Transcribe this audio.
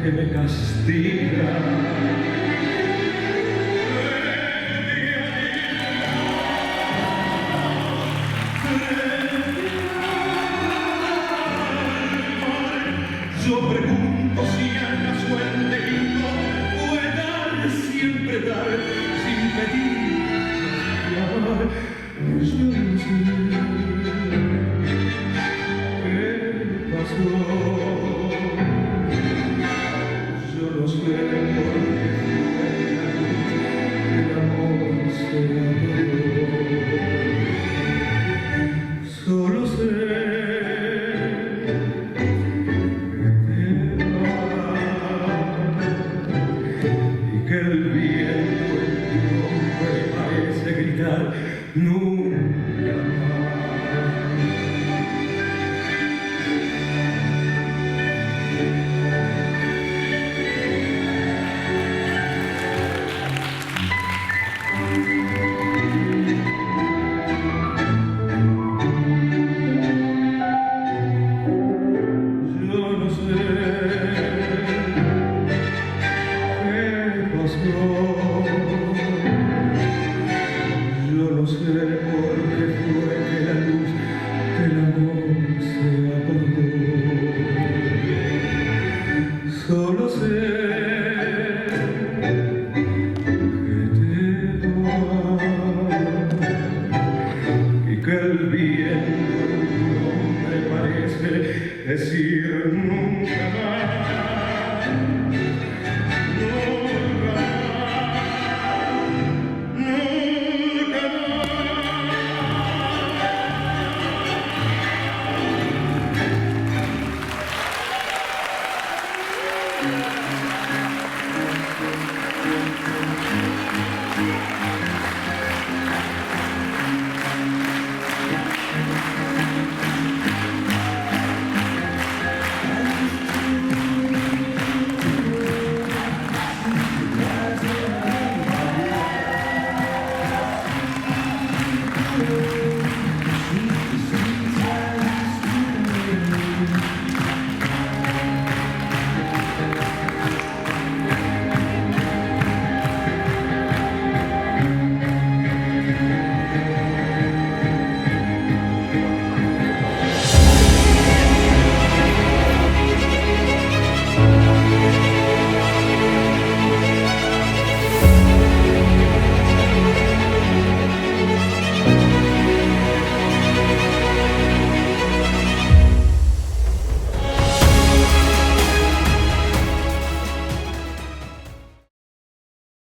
que me castiga. Yo pregunto si a la suerte lindo puede dar, siempre dar, sin pedir y amar. Yo no sé qué pasó, yo no sé por qué el amor se apagó. Solo sé que el viento en tu nombre parece gritar nunca yo no sé yo no sé por qué fue que la luz del amor se apagó. Solo sé que te vas y que el viento en tu nombre parece decir nunca más. Thank you.